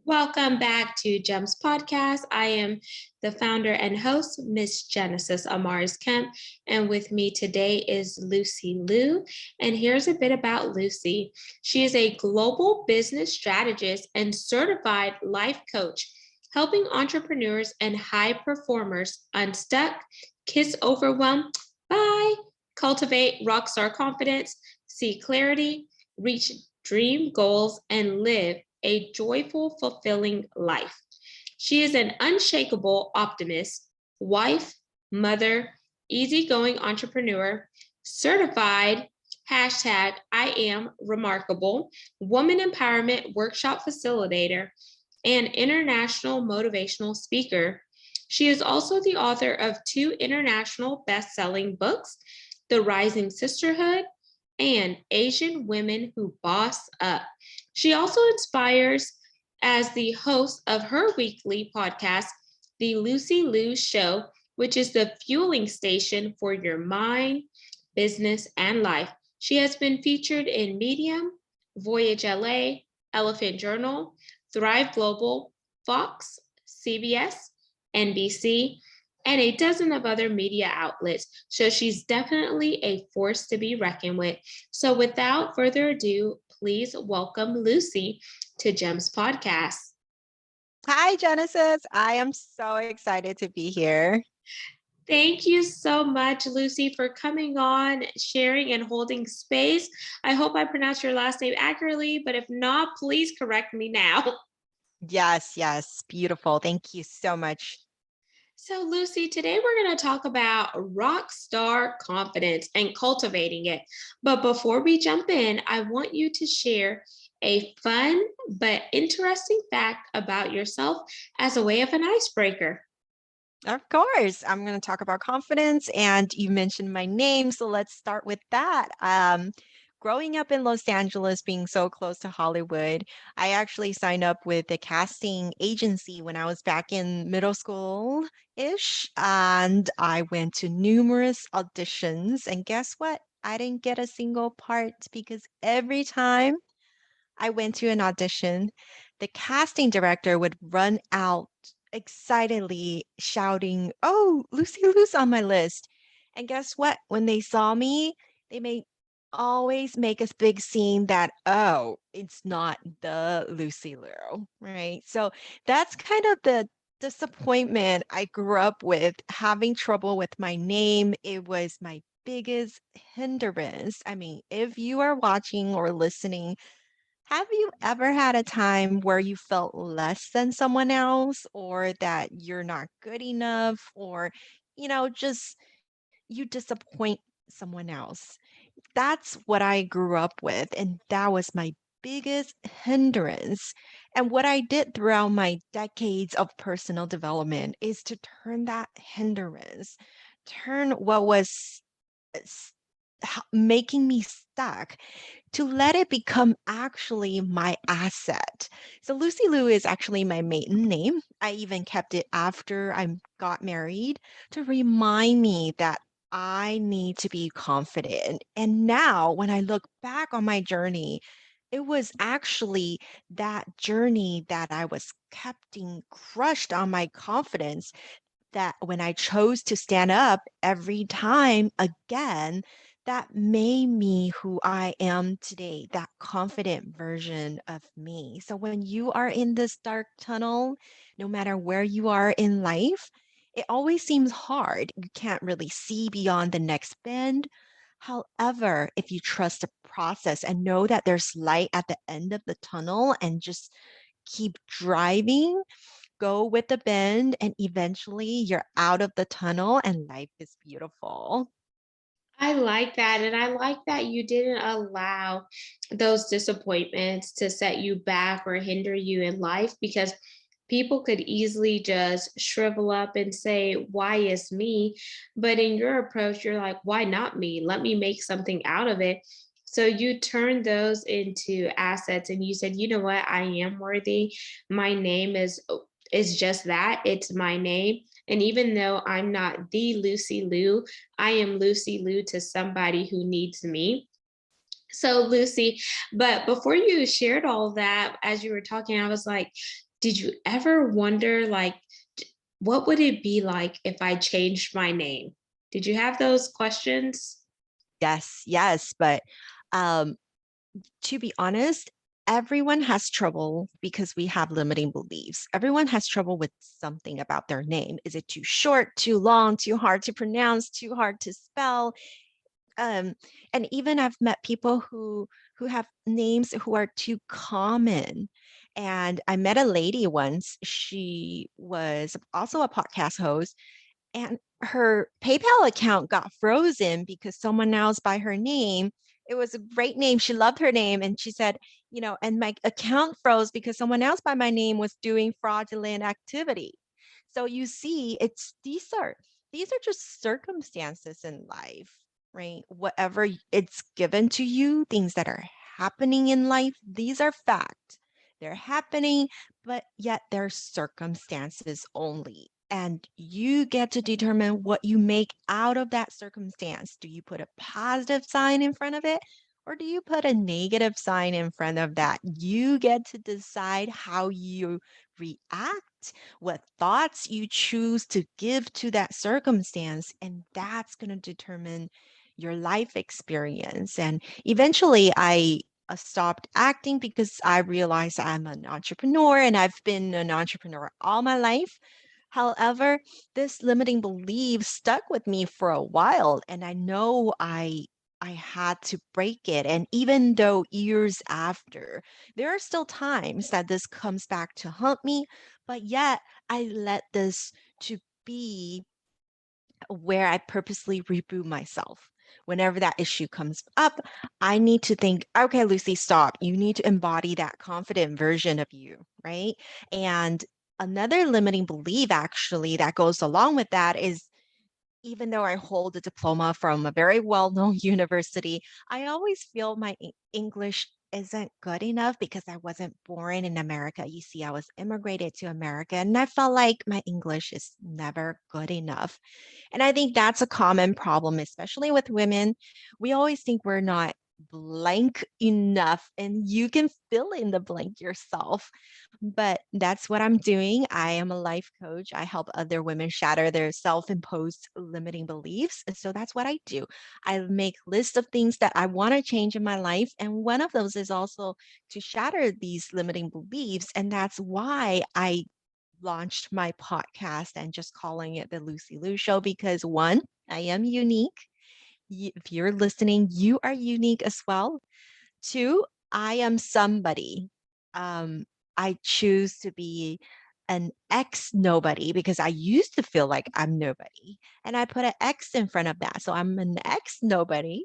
Welcome back to GEMS Podcast. I am the founder and host, Miss Genesis Amaris Kemp, and with me today is Lucy Liu. And here's a bit about Lucy. She is a global business strategist and certified life coach, helping entrepreneurs and high performers unstuck, kiss overwhelm, bye, cultivate rockstar confidence, see clarity, reach dream goals, and live a joyful, fulfilling life. She is an unshakable optimist, wife, mother, easygoing entrepreneur, certified hashtag I am remarkable, woman empowerment workshop facilitator, and international motivational speaker. She is also the author of 2 international best-selling books, The Rising Sisterhood and Asian Women Who Boss Up. She also inspires as the host of her weekly podcast, The Lucy Liu Show, which is the fueling station for your mind, business, and life. She has been featured in Medium, VoyageLA, Elephant Journal, ThriveGlobal, Fox, CBS, NBC, and a dozen of other media outlets. So she's definitely a force to be reckoned with. So without further ado, please welcome Lucy to GEMS Podcast. Hi, Genesis. I am so excited to be here. Thank you so much, Lucy, for coming on, sharing, and holding space. I hope I pronounced your last name accurately, but if not, please correct me now. Yes, beautiful. Thank you so much. So, Lucy, today we're going to talk about rock star confidence and cultivating it. But before we jump in, I want you to share a fun but interesting fact about yourself as a way of an icebreaker. Of course, I'm going to talk about confidence, and you mentioned my name, so let's start with that. Growing up in Los Angeles, being so close to Hollywood, I actually signed up with a casting agency when I was back in middle school-ish, and I went to numerous auditions, and guess what? I didn't get a single part because every time I went to an audition, the casting director would run out excitedly shouting, "Oh, Lucy Liu's on my list." And guess what? When they saw me, they may always make a big scene that, oh, it's not the Lucy Liu, right? So that's kind of the disappointment I grew up with, having trouble with my name. It was my biggest hindrance. I mean, if you are watching or listening, have you ever had a time where you felt less than someone else, or that you're not good enough, or, just you disappoint someone else? That's what I grew up with, and that was my biggest hindrance. And what I did throughout my decades of personal development is to turn that hindrance, turn what was s- making me stuck, to let it become actually my asset. So Lucy Liu is actually my maiden name. I even kept it after I got married to remind me that I need to be confident. And now, when I look back on my journey, it was actually that journey that I was keeping crushed on my confidence, that when I chose to stand up every time again, that made me who I am today, that confident version of me. So when you are in this dark tunnel, no matter where you are in life, it always seems hard. You can't really see beyond the next bend. However, if you trust the process and know that there's light at the end of the tunnel and just keep driving, go with the bend, and eventually you're out of the tunnel and life is beautiful. I like that. And I like that you didn't allow those disappointments to set you back or hinder you in life, because people could easily just shrivel up and say, "Why is me?" But in your approach, you're like, "Why not me? Let me make something out of it." So you turned those into assets and you said, "You know what? I am worthy. My name is just that. It's my name. And even though I'm not the Lucy Liu, I am Lucy Liu to somebody who needs me." So, Lucy, but before you shared all that, as you were talking, I was like, did you ever wonder, like, what would it be like if I changed my name? Did you have those questions? Yes, yes. But um, to be honest, everyone has trouble because we have limiting beliefs. Everyone has trouble with something about their name. Is it too short, too long, too hard to pronounce, too hard to spell? Um, and even I've met people who have names who are too common. And I met a lady once. She was also a podcast host, and her PayPal account got frozen because someone else by her name. It was a great name. She loved her name. And she said, and my account froze because someone else by my name was doing fraudulent activity. So you see, these are just circumstances in life, right? Whatever it's given to you, things that are happening in life, these are fact. They're happening, but yet they're circumstances only. And you get to determine what you make out of that circumstance. Do you put a positive sign in front of it? Or do you put a negative sign in front of that? You get to decide how you react, what thoughts you choose to give to that circumstance. And that's going to determine your life experience. And eventually, I stopped acting because I realized I'm an entrepreneur and I've been an entrepreneur all my life. However, this limiting belief stuck with me for a while, and I know I had to break it. And even though years after, there are still times that this comes back to haunt me, but yet I let this to be where I purposely reboot myself. Whenever that issue comes up, I need to think, okay, Lucy, stop. You need to embody that confident version of you, right? And another limiting belief, actually, that goes along with that is even though I hold a diploma from a very well known university, I always feel my English isn't good enough because I wasn't born in America. You see, I was immigrated to America and I felt like my English is never good enough. And I think that's a common problem, especially with women. We always think we're not blank enough, and you can fill in the blank yourself. But that's what I'm doing. I am a life coach. I help other women shatter their self imposed limiting beliefs. And so that's what I do. I make lists of things that I want to change in my life. And one of those is also to shatter these limiting beliefs. And that's why I launched my podcast and just calling it the Lucy Liu Show because one, I am unique. If you're listening, you are unique as well. Two, I am somebody. Um, I choose to be an ex nobody because I used to feel like I'm nobody. And I put an X in front of that. So I'm an ex nobody.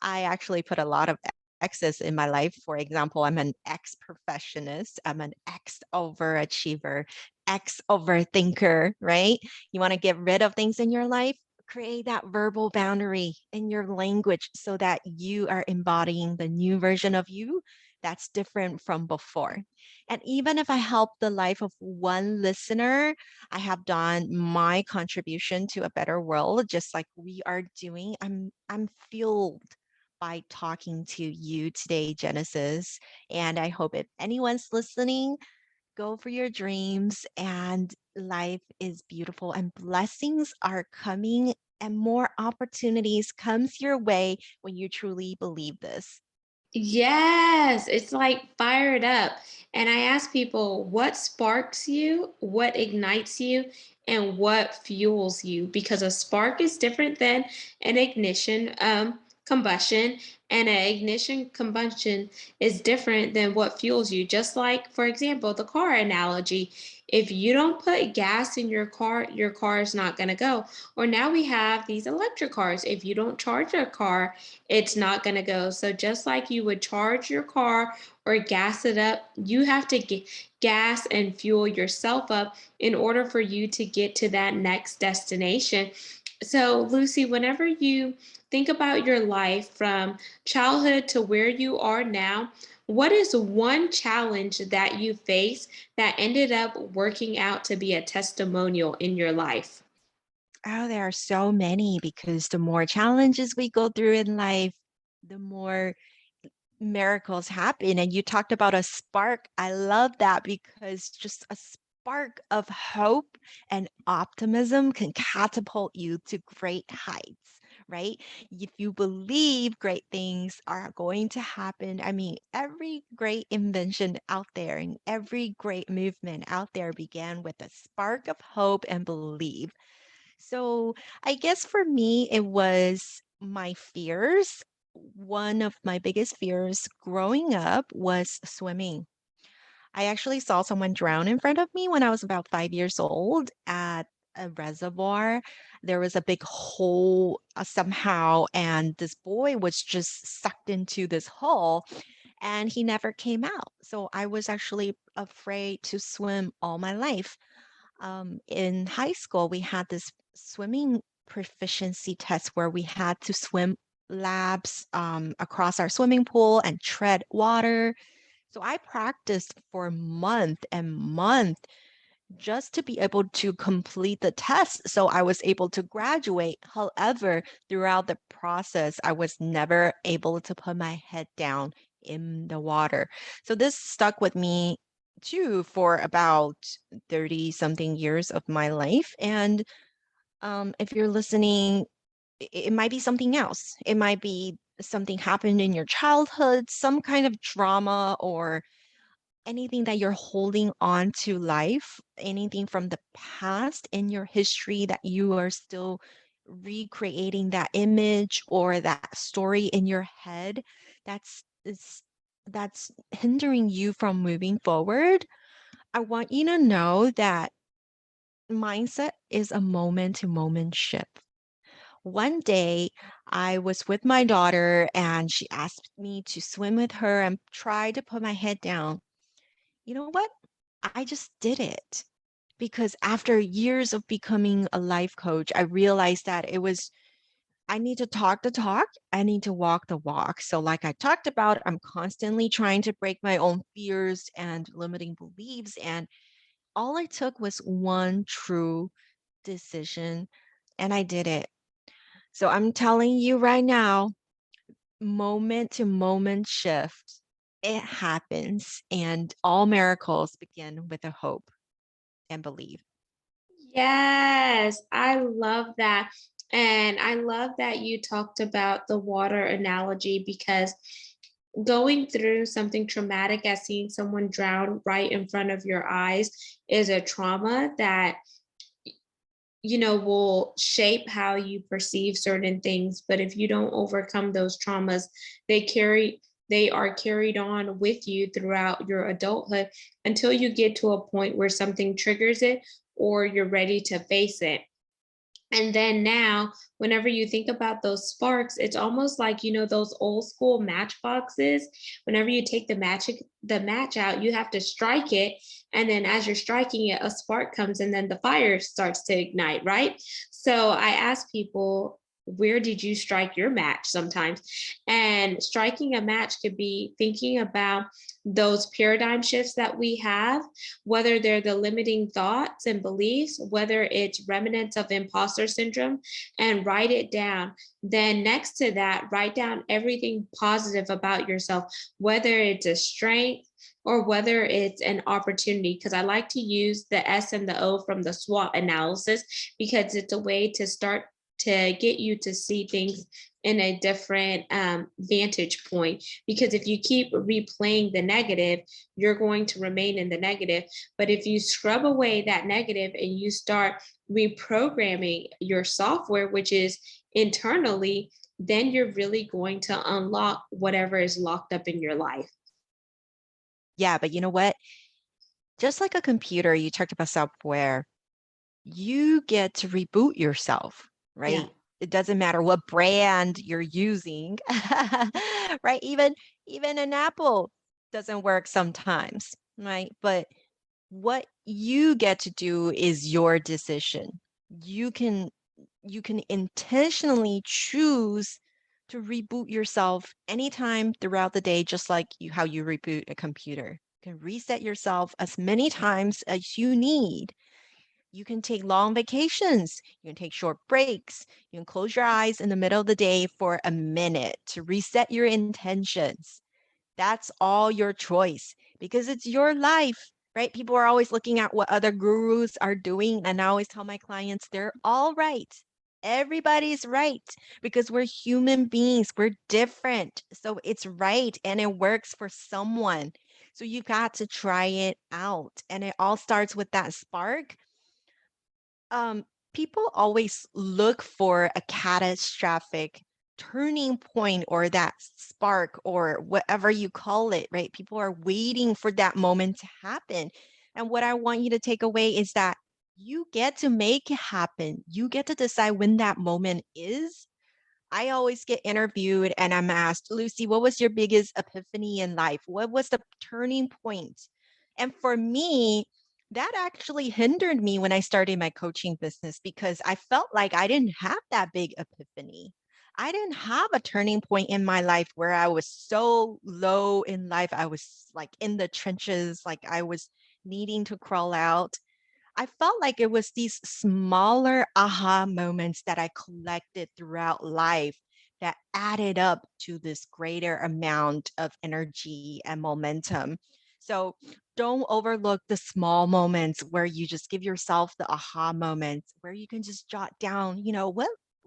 I actually put a lot of X's in my life. For example, I'm an ex perfectionist, I'm an ex overachiever, ex overthinker, right? You want to get rid of things in your life? Create that verbal boundary in your language so that you are embodying the new version of you that's different from before. And even if I help the life of one listener, I have done my contribution to a better world, just like we are doing. I'm fueled by talking to you today, Genesis. And I hope if anyone's listening, go for your dreams, and life is beautiful and blessings are coming and more opportunities comes your way when you truly believe this. Yes, it's like fired up. And I ask people, what sparks you, what ignites you, and what fuels you? Because a spark is different than an ignition combustion, and an ignition combustion is different than what fuels you. Just like, for example, the car analogy. If you don't put gas in your car is not going to go. Or now we have these electric cars. If you don't charge your car, it's not going to go. So just like you would charge your car or gas it up, you have to get gas and fuel yourself up in order for you to get to that next destination. So, Lucy, whenever you think about your life from childhood to where you are now, what is one challenge that you faced that ended up working out to be a testimonial in your life? Oh, there are so many because the more challenges we go through in life, the more miracles happen. And you talked about a spark. I love that because just a spark of hope and optimism can catapult you to great heights, right? If you believe great things are going to happen, I mean, every great invention out there and every great movement out there began with a spark of hope and belief. So I guess for me, it was my fears. One of my biggest fears growing up was swimming. I actually saw someone drown in front of me when I was about 5 years old at a reservoir. There was a big hole somehow, and this boy was just sucked into this hole and he never came out. So I was actually afraid to swim all my life. In high school, we had this swimming proficiency test where we had to swim laps across our swimming pool and tread water. So I practiced for month and month just to be able to complete the test so I was able to graduate. However, throughout the process, I was never able to put my head down in the water. So this stuck with me too for about 30 something years of my life. And if you're listening, it might be something else. It might be something happened in your childhood, some kind of trauma or anything that you're holding on to life, anything from the past in your history that you are still recreating that image or that story in your head that's hindering you from moving forward. I want you to know that mindset is a moment to moment shift. One day, I was with my daughter and she asked me to swim with her and try to put my head down. You know what? I just did it because after years of becoming a life coach, I realized that I need to talk the talk, I need to walk the walk. So, like I talked about, I'm constantly trying to break my own fears and limiting beliefs. And all it took was one true decision, and I did it. So, I'm telling you right now, moment to moment shift, it happens, and all miracles begin with a hope and belief. Yes, I love that. And I love that you talked about the water analogy because going through something traumatic as seeing someone drown right in front of your eyes is a trauma that will shape how you perceive certain things. But if you don't overcome those traumas, they carry they are carried on with you throughout your adulthood until you get to a point where something triggers it or you're ready to face it. And then now, whenever you think about those sparks, it's almost like, those old school matchboxes. Whenever you take the match out, you have to strike it. And then as you're striking it, a spark comes and then the fire starts to ignite, right? So I ask people, where did you strike your match sometimes? And striking a match could be thinking about those paradigm shifts that we have, whether they're the limiting thoughts and beliefs, whether it's remnants of imposter syndrome, and write it down. Then, next to that, write down everything positive about yourself, whether it's a strength or whether it's an opportunity. Because I like to use the S and the O from the SWOT analysis because it's a way to start to get you to see things in a different vantage point. Because if you keep replaying the negative, you're going to remain in the negative. But if you scrub away that negative and you start reprogramming your software, which is internally, then you're really going to unlock whatever is locked up in your life. Yeah, but you know what? Just like a computer, you talked about software, you get to reboot yourself, Yeah. right? It doesn't matter what brand you're using, right? Even an Apple doesn't work sometimes, right? But what you get to do is your decision. You can you can intentionally choose to reboot yourself anytime throughout the day, just like how you reboot a computer. You can reset yourself as many times as you need. You can take long vacations. You can take short breaks. You can close your eyes in the middle of the day for a minute to reset your intentions. That's all your choice because it's your life, right? People are always looking at what other gurus are doing. And I always tell my clients, they're all right. Everybody's right because we're human beings. We're different. So it's right and it works for someone. So you got to try it out. And it all starts with that spark. um, People always look for a catastrophic turning point or that spark or whatever you call it, right? People are waiting for that moment to happen. And what I want you to take away is that you get to make it happen. You get to decide when that moment is. I always get interviewed and I'm asked, Lucy, what was your biggest epiphany in life? What was the turning point? And for me, that actually hindered me when I started my coaching business because I felt like I didn't have that big epiphany. I didn't have a turning point in my life where I was so low in life. I was like in the trenches, like I was needing to crawl out. I felt like it was these smaller aha moments that I collected throughout life that added up to this greater amount of energy and momentum. So don't overlook the small moments where you just give yourself the aha moments where you can just jot down,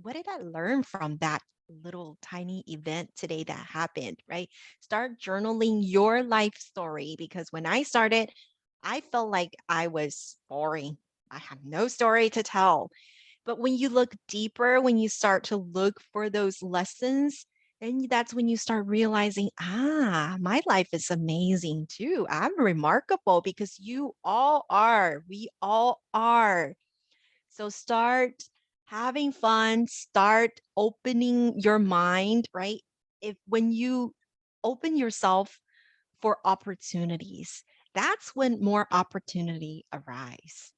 what did I learn from that little tiny event today that happened, right? Start journaling your life story because when I started, I felt like I was boring. I have no story to tell. But when you look deeper, when you start to look for those lessons, then that's when you start realizing, my life is amazing too. I'm remarkable because you all are. We all are. So start having fun, start opening your mind, right? If when you open yourself for opportunities, that's when more opportunity arise.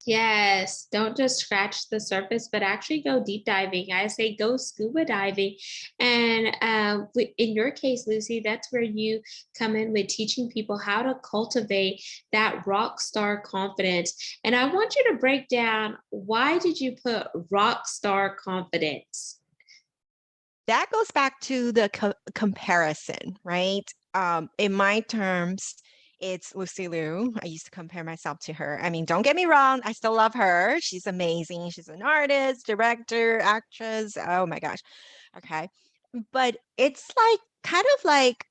Yes, don't just scratch the surface, but actually go deep diving. I say go scuba diving. And in your case, Lucy, that's where you come in with teaching people how to cultivate that rock star confidence. And I want you to break down, why did you put rock star confidence? That goes back to the comparison, right? In my terms, it's Lucy Liu. I used to compare myself to her. I mean, don't get me wrong, I still love her. She's amazing. She's an artist, director, actress. Oh my gosh. Okay. But it's like kind of like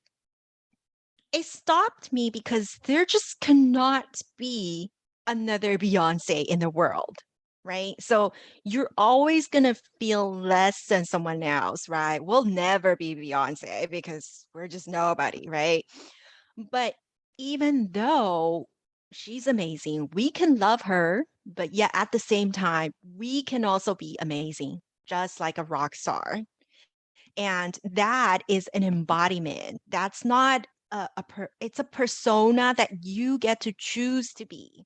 it stopped me because there just cannot be another Beyonce in the world, right? So you're always going to feel less than someone else, right? We'll never be Beyonce because we're just nobody, right? But even though she's amazing, we can love her, but yet at the same time, we can also be amazing, just like a rock star. And that is an embodiment. That's not it's a persona that you get to choose to be.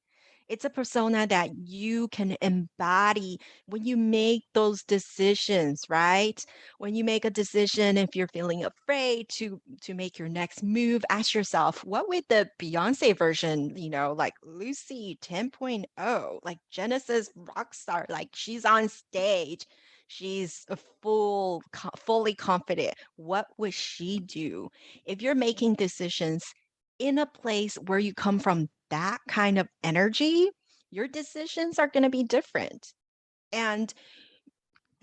It's a persona that you can embody when you make those decisions, right? When you make a decision, if you're feeling afraid to make your next move, ask yourself, what would the Beyonce version, like Lucy 10.0, like Genesis Rockstar, like she's on stage, she's a fully confident. What would she do? If you're making decisions in a place where you come from that kind of energy, your decisions are going to be different. And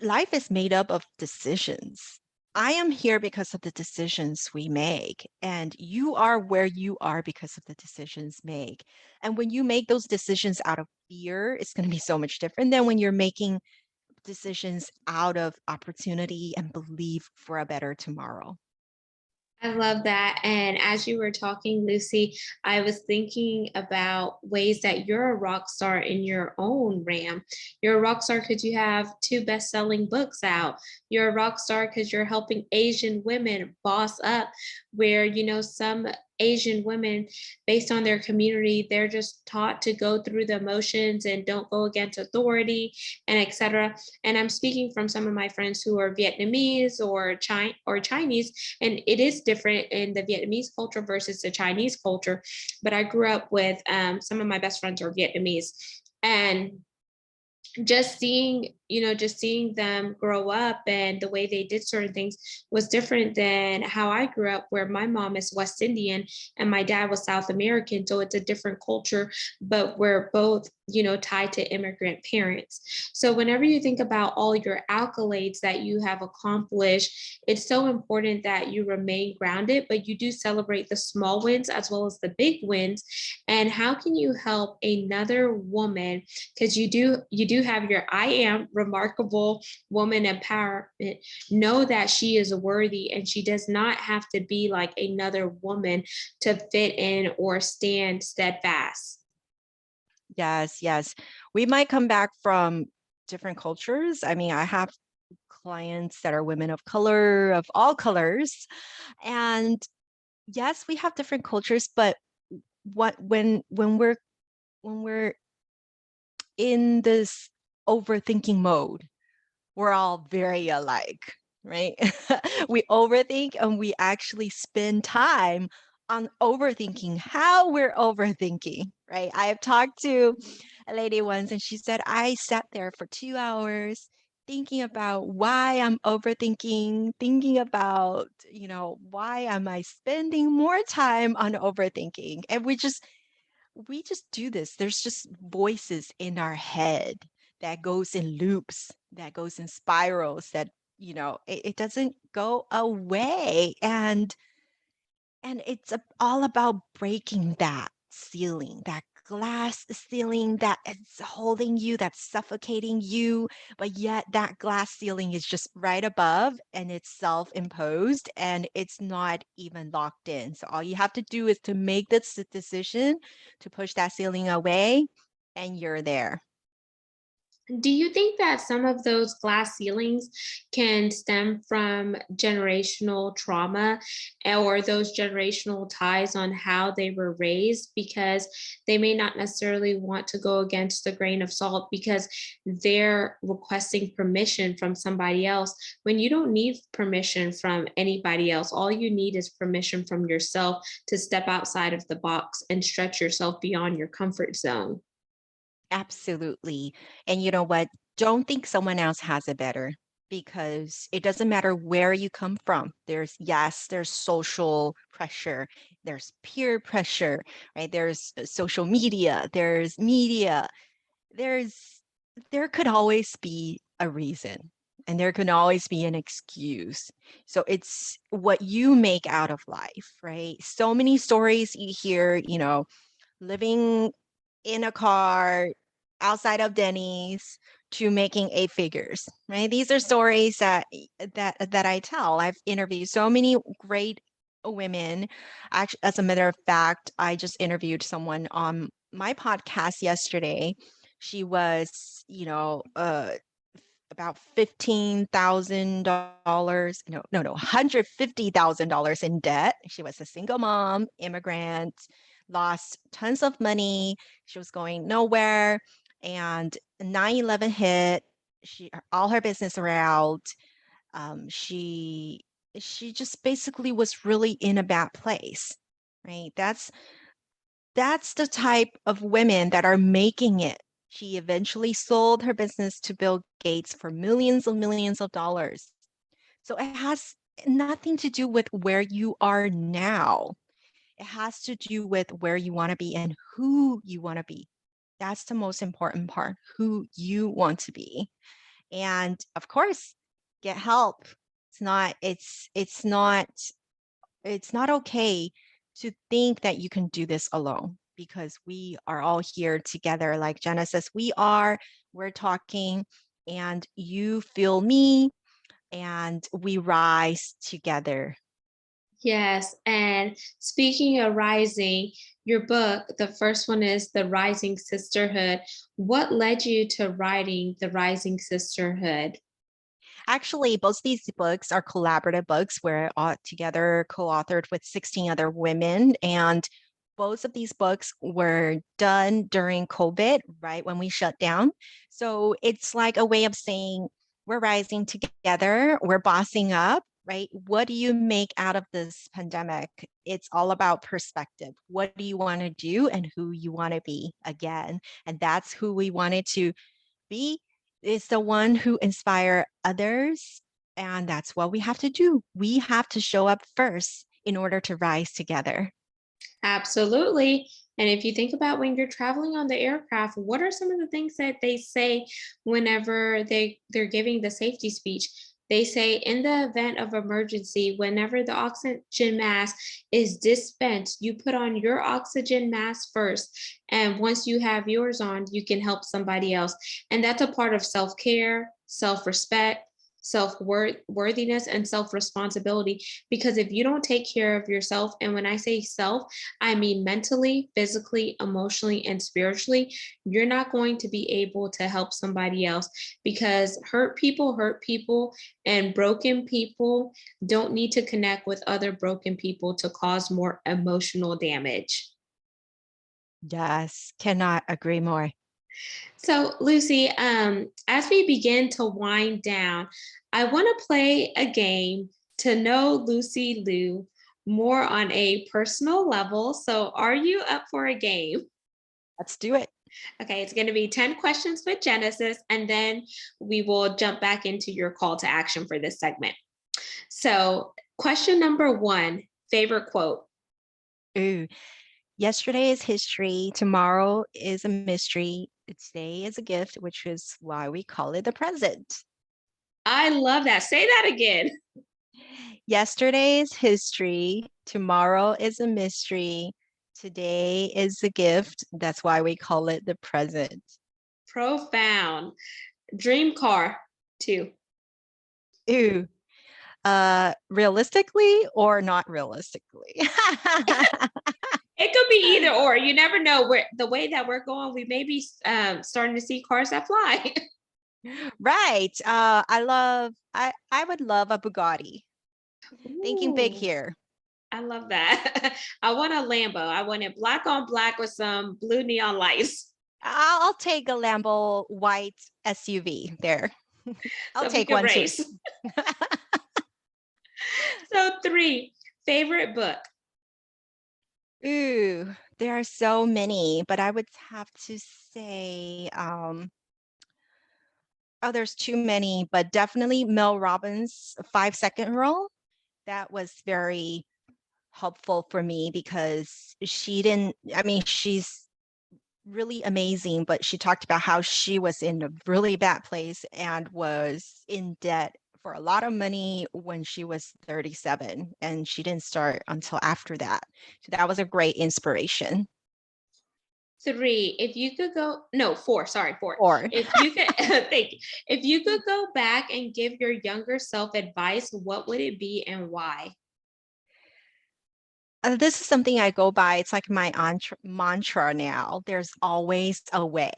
life is made up of decisions. I am here because of the decisions we make, and you are where you are because of the decisions make. And when you make those decisions out of fear, it's going to be so much different than when you're making decisions out of opportunity and belief for a better tomorrow. I love that. And as you were talking, Lucy, I was thinking about ways that you're a rock star in your own RAM. You're a rock star because you have two best-selling books out. You're a rock star because you're helping Asian women boss up, where, some Asian women, based on their community, they're just taught to go through the motions and don't go against authority and etc. And I'm speaking from some of my friends who are Vietnamese or Chinese, and it is different in the Vietnamese culture versus the Chinese culture. But I grew up with some of my best friends are Vietnamese, and just seeing just seeing them grow up and the way they did certain things was different than how I grew up, where my mom is West Indian and my dad was South American. So it's a different culture, but we're both, tied to immigrant parents. So whenever you think about all your accolades that you have accomplished, it's so important that you remain grounded, but you do celebrate the small wins as well as the big wins. And how can you help another woman, because you do have your I am remarkable woman empowerment, know that she is worthy and she does not have to be like another woman to fit in or stand steadfast. Yes, yes. We might come back from different cultures. I mean, I have clients that are women of color, of all colors. And yes, we have different cultures, but when we're in this overthinking mode, we're all very alike, right? We overthink and we actually spend time on overthinking how we're overthinking, right? I have talked to a lady once and she said, I sat there for 2 hours thinking about why I'm overthinking, thinking about, why am I spending more time on overthinking? And we just do this. There's just voices in our head that goes in loops, that goes in spirals, that it doesn't go away. And it's all about breaking that ceiling, that glass ceiling that is holding you, that's suffocating you, but yet that glass ceiling is just right above and it's self-imposed and it's not even locked in. So all you have to do is to make this decision to push that ceiling away and you're there. Do you think that some of those glass ceilings can stem from generational trauma or those generational ties on how they were raised? Because they may not necessarily want to go against the grain of salt because they're requesting permission from somebody else when you don't need permission from anybody else. All you need is permission from yourself to step outside of the box and stretch yourself beyond your comfort zone. Absolutely. And you know what? Don't think someone else has it better because it doesn't matter where you come from. There's social pressure, there's peer pressure, right? There's social media, there's, there could always be a reason and there can always be an excuse. So it's what you make out of life, right? So many stories you hear, living in a car outside of Denny's to making 8 figures, right? These are stories that I tell. I've interviewed so many great women. Actually, as a matter of fact, I just interviewed someone on my podcast yesterday. She was, about $15,000, no, $150,000 in debt. She was a single mom, immigrant, lost tons of money. She was going nowhere. And 9/11 hit. All her business were out. She just basically was really in a bad place, right? That's the type of women that are making it. She eventually sold her business to Bill Gates for millions and millions of dollars. So it has nothing to do with where you are now. It has to do with where you want to be and who you want to be. That's the most important part, who you want to be. And of course, get help. It's not okay to think that you can do this alone because we are all here together. Like Genesis, we're talking, and you feel me, and we rise together. Yes. And speaking of rising, your book, the first one is The Rising Sisterhood. What led you to writing The Rising Sisterhood? Actually, both these books are collaborative books. We're all together co-authored with 16 other women. And both of these books were done during COVID, right when we shut down. So it's like a way of saying we're rising together, we're bossing up, right? What do you make out of this pandemic? It's all about perspective. What do you want to do and who you want to be again? And that's who we wanted to be It's the one who inspire others. And that's what we have to do. We have to show up first in order to rise together. Absolutely. And if you think about when you're traveling on the aircraft, what are some of the things that they say whenever they're giving the safety speech? They say in the event of emergency, whenever the oxygen mask is dispensed, you put on your oxygen mask first. And once you have yours on, you can help somebody else. And that's a part of self-care, self-respect, self-worthiness, and self-responsibility. Because if you don't take care of yourself, and when I say self, I mean mentally, physically, emotionally, and spiritually, you're not going to be able to help somebody else, because hurt people, and broken people don't need to connect with other broken people to cause more emotional damage. Yes, cannot agree more. So, Lucy, as we begin to wind down, I want to play a game to know Lucy Liu more on a personal level. So, are you up for a game? Let's do it. Okay, it's going to be 10 questions with Genesis, and then we will jump back into your call to action for this segment. So, question number one, favorite quote. Ooh, yesterday is history. Tomorrow is a mystery. Today is a gift, which is why we call it the present. I love that. Say that again. Yesterday is history. Tomorrow is a mystery. Today is a gift. That's why we call it the present. Profound. Dream car, two. Ooh, realistically or not realistically? It could be either or. You never know. Where the way that we're going, we may be starting to see cars that fly. Right. I would love a Bugatti. Thinking big Ooh, here. I love that. I want a Lambo. I want it black on black with some blue neon lights, I'll take a Lambo white SUV there. I'll so we take can one too. race. So three, favorite book. Ooh, there are so many, but I would have to say, oh, there's too many, but definitely Mel Robbins' 5 Second Rule. That was very helpful for me because she didn't, I mean, she's really amazing, but she talked about how she was in a really bad place and was in debt for a lot of money when she was 37, and she didn't start until after that. So that was a great inspiration. Three, if you could go, no, four, sorry, four. Or If you could, thank you. If you could go back and give your younger self advice, what would it be and why? this is something I go by. It's like my mantra now. There's always a way,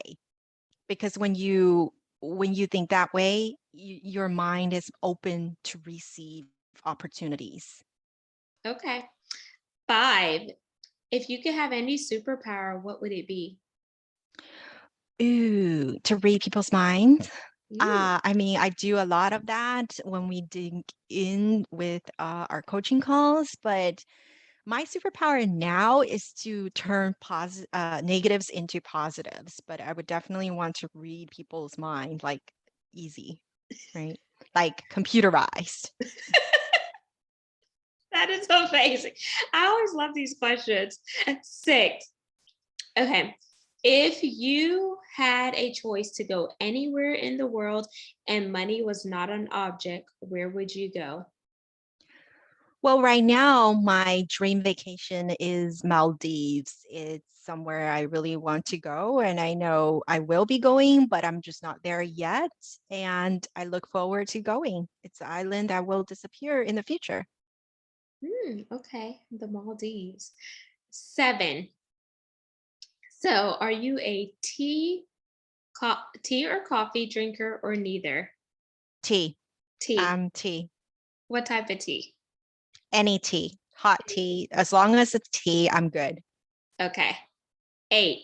because when you think that way, your mind is open to receive opportunities. Okay. Five, if you could have any superpower, what would it be? Ooh, to read people's minds. Ooh, I mean, I do a lot of that when we dig in with our coaching calls, but my superpower now is to turn negatives into positives. But I would definitely want to read people's mind like easy, right? Like computerized. that is amazing. I always love these questions. Six, okay. If you had a choice to go anywhere in the world and money was not an object, where would you go? Well, right now, my dream vacation is Maldives. It's somewhere I really want to go, and I know I will be going, but I'm just not there yet. And I look forward to going. It's an island that will disappear in the future. Okay, the Maldives. Seven. So, are you a tea or coffee drinker or neither? Tea. Tea. Tea. What type of tea? Any tea. Hot tea. As long as it's tea, I'm good. Okay. Eight.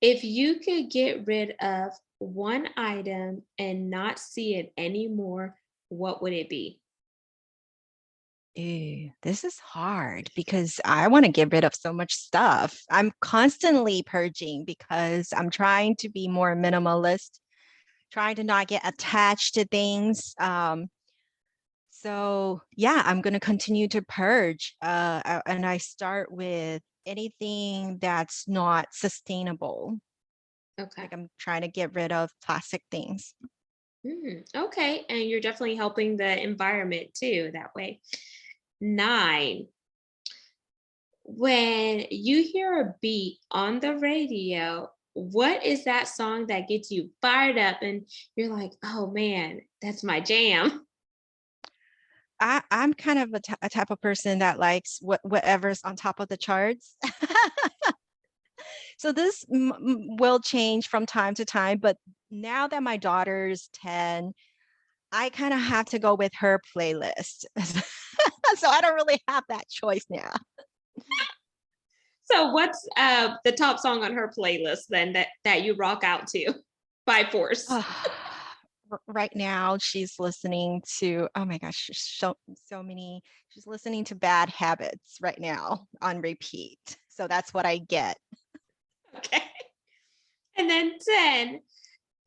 If you could get rid of one item and not see it anymore, what would it be? Ew, this is hard because I want to get rid of so much stuff. I'm constantly purging because I'm trying to be more minimalist, trying to not get attached to things. So yeah, I'm going to continue to purge. And I start with anything that's not sustainable. Okay. Like I'm trying to get rid of plastic things. Okay. And you're definitely helping the environment too that way. 9. When you hear a beat on the radio, what is that song that gets you fired up and you're like, oh man, that's my jam? I'm kind of a type of person that likes whatever's on top of the charts. So this will change from time to time, but now that my daughter's 10, I kind of have to go with her playlist. So I don't really have that choice now. So what's the top song on her playlist then that you rock out to by force? Right now, she's listening to, oh my gosh, so many. She's listening to Bad Habits right now on repeat. So that's what I get. Okay. And then 10,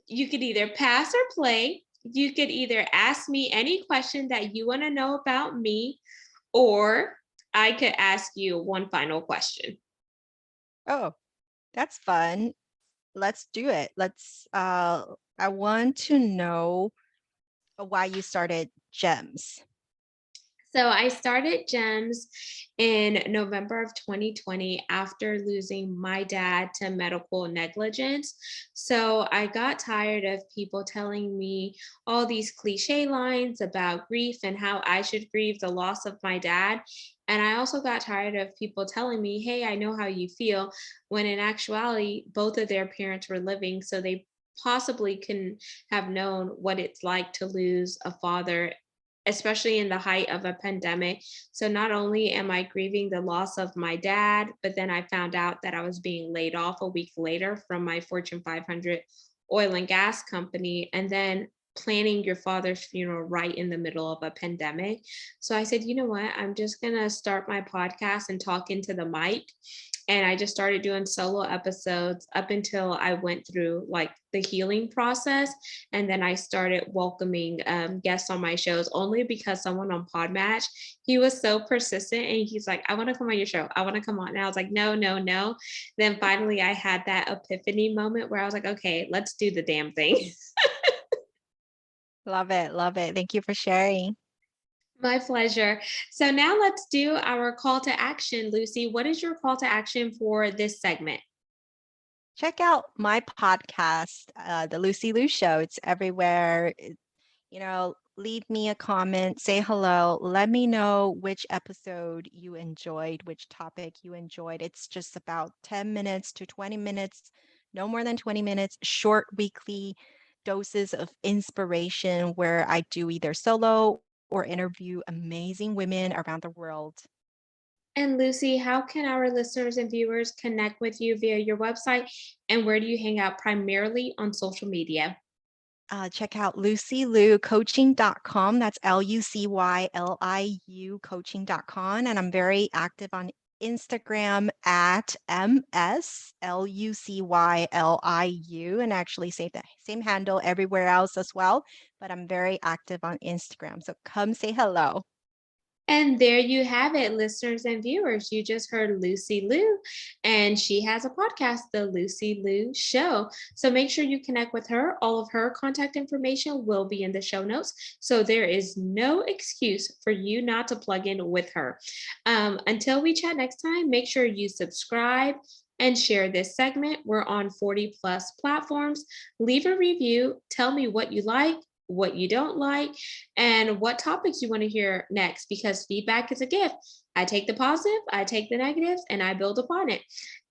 you could either pass or play. You could either ask me any question that you want to know about me, or I could ask you one final question. Oh, that's fun. Let's do it. I want to know why you started GEMS. So I started GEMS in November of 2020 after losing my dad to medical negligence. So I got tired of people telling me all these cliche lines about grief and how I should grieve the loss of my dad. And I also got tired of people telling me, hey, I know how you feel, when in actuality, both of their parents were living. So they possibly couldn't have known what it's like to lose a father, especially in the height of a pandemic. So not only am I grieving the loss of my dad, but then I found out that I was being laid off a week later from my Fortune 500 oil and gas company. And then planning your father's funeral right in the middle of a pandemic. So I said, you know what? I'm just going to start my podcast and talk into the mic. And I just started doing solo episodes up until I went through like the healing process. And then I started welcoming guests on my shows only because someone on Podmatch, he was so persistent and he's like, I want to come on your show. I want to come on. And I was like, no, no, no. Then finally I had that epiphany moment where I was like, okay, let's do the damn thing. Love it. Love it. Thank you for sharing. My pleasure. So now let's do our call to action. Lucy, what is your call to action for this segment? Check out my podcast, The Lucy Liu Show. It's everywhere. Leave me a comment, say hello, let me know which episode you enjoyed, which topic you enjoyed. It's just about 10 minutes to 20 minutes, no more than 20 minutes, short weekly doses of inspiration where I do either solo or interview amazing women around the world. And Lucy, how can our listeners and viewers connect with you via your website? And where do you hang out primarily on social media? Check out lucyliucoaching.com. That's LucyLiu coaching.com. And I'm very active on Instagram at MSLucyliu, and actually say the same handle everywhere else as well. But I'm very active on Instagram. So come say hello. And there you have it, listeners and viewers. You just heard Lucy Liu, and she has a podcast, The Lucy Liu Show. So make sure you connect with her. All of her contact information will be in the show notes. So there is no excuse for you not to plug in with her. Until we chat next time, make sure you subscribe and share this segment. We're on 40 plus platforms. Leave a review. Tell me what you like, what you don't like, and what topics you want to hear next, because feedback is a gift. I take the positive, I take the negatives, and I build upon it.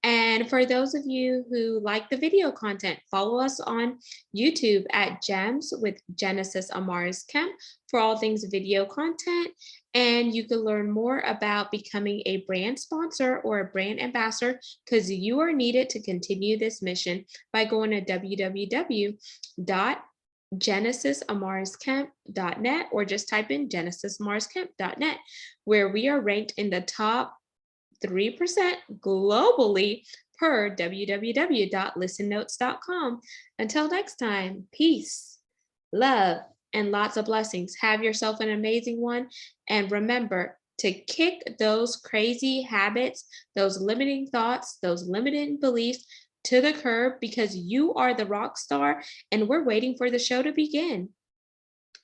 And for those of you who like the video content, follow us on YouTube at Gems with Genesis Amaris Kemp for all things video content. And you can learn more about becoming a brand sponsor or a brand ambassador, because you are needed to continue this mission, by going to www.genesisamarisKemp.net, or just type in genesisamarisKemp.net, where we are ranked in the top 3% globally per www.listennotes.com. Until next time, peace, love, and lots of blessings. Have yourself an amazing one. And remember to kick those crazy habits, those limiting thoughts, those limiting beliefs to the curb because you are the rock star and we're waiting for the show to begin.